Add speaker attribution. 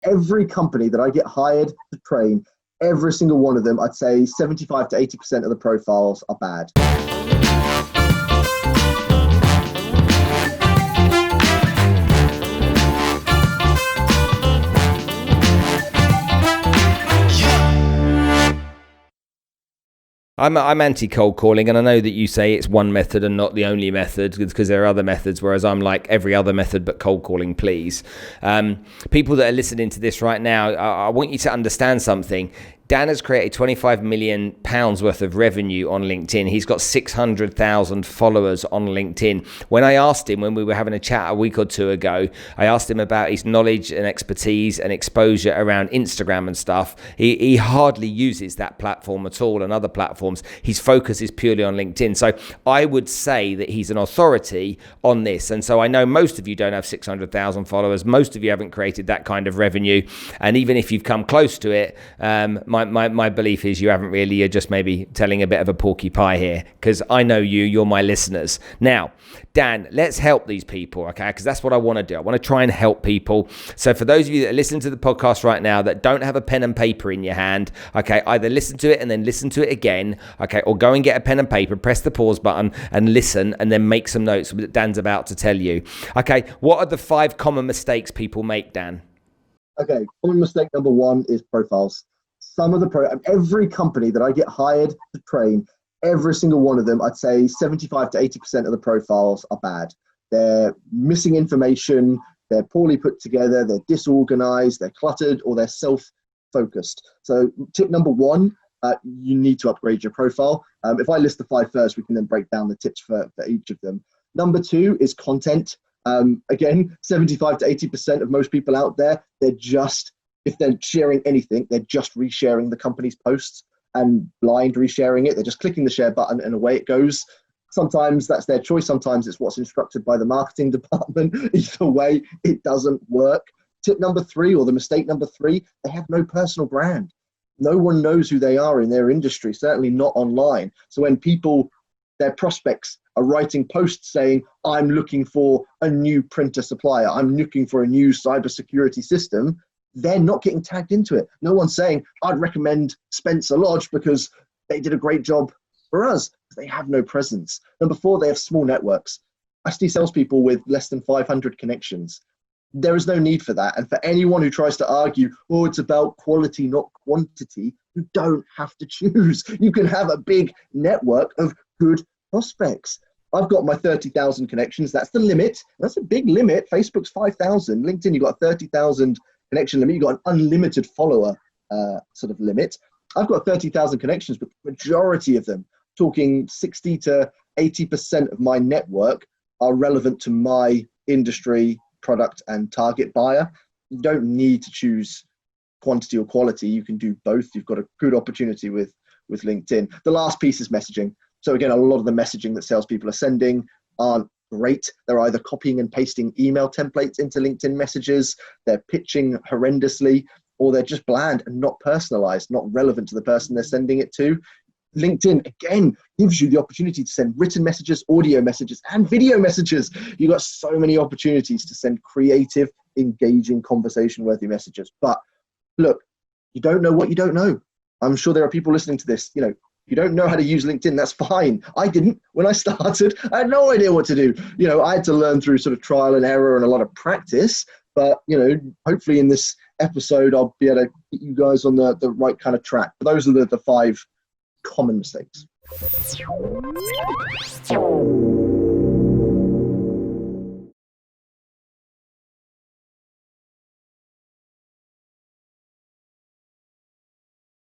Speaker 1: every company that I get hired to train, every single one of them, I'd say 75 to 80% of the profiles are bad.
Speaker 2: I'm anti-cold calling, and I know that you say it's one method and not the only method because there are other methods, whereas I'm like every other method but cold calling, please. People that are listening to this right now, I want you to understand something. Dan has created £25 million worth of revenue on LinkedIn. He's got 600,000 followers on LinkedIn. When I asked him, when we were having a chat a week or two ago, I asked him about his knowledge and expertise and exposure around Instagram and stuff. He hardly uses that platform at all and other platforms. His focus is purely on LinkedIn. So I would say that he's an authority on this. And so I know most of you don't have 600,000 followers. Most of you haven't created that kind of revenue. And even if you've come close to it, my belief is you haven't really. You're just maybe telling a bit of a porky pie here, because I know you're my listeners. Now, Dan, let's help these people, okay? Because that's what I want to do. I want to try and help people. So for those of you that are listening to the podcast right now that don't have a pen and paper in your hand, okay, either listen to it and then listen to it again, okay, or go and get a pen and paper, press the pause button and listen, and then make some notes that Dan's about to tell you. Okay, what are the 5 common mistakes people make, Dan?
Speaker 1: Okay, common mistake number 1 is profiles. Every company that I get hired to train, every single one of them, I'd say 75 to 80% of the profiles are bad. They're missing information, they're poorly put together, they're disorganized, they're cluttered, or they're self-focused. So tip number 1, you need to upgrade your profile. If I list the 5 first, we can then break down the tips for each of them. Number 2 is content. Again, 75 to 80% of most people out there, if they're sharing anything, they're just resharing the company's posts and blind resharing it. They're just clicking the share button and away it goes. Sometimes that's their choice. Sometimes it's what's instructed by the marketing department. Either way, it doesn't work. Tip number 3, or the mistake number 3, they have no personal brand. No one knows who they are in their industry, certainly not online. So when their prospects are writing posts saying, I'm looking for a new printer supplier, I'm looking for a new cybersecurity system, they're not getting tagged into it. No one's saying, I'd recommend Spencer Lodge because they did a great job for us. They have no presence. Number 4, they have small networks. I see salespeople with less than 500 connections. There is no need for that. And for anyone who tries to argue, oh, it's about quality, not quantity, you don't have to choose. You can have a big network of good prospects. I've got my 30,000 connections. That's the limit. That's a big limit. Facebook's 5,000. LinkedIn, you've got 30,000 connection limit. You've got an unlimited follower sort of limit. I've got 30,000 connections, but the majority of them, talking 60 to 80% of my network, are relevant to my industry, product, and target buyer. You don't need to choose quantity or quality. You can do both. You've got a good opportunity with LinkedIn. The last piece is messaging. So again, a lot of the messaging that salespeople are sending aren't great. They're either copying and pasting email templates into LinkedIn messages, they're pitching horrendously, or they're just bland and not personalized, not relevant to the person they're sending it to. LinkedIn, again, gives you the opportunity to send written messages, audio messages, and video messages. You've got so many opportunities to send creative, engaging, conversation-worthy messages. But look, you don't know what you don't know. I'm sure there are people listening to this, you don't know how to use LinkedIn, that's fine. I didn't. When I started, I had no idea what to do. I had to learn through sort of trial and error and a lot of practice. But, hopefully in this episode, I'll be able to get you guys on the right kind of track. But those are the 5 common mistakes.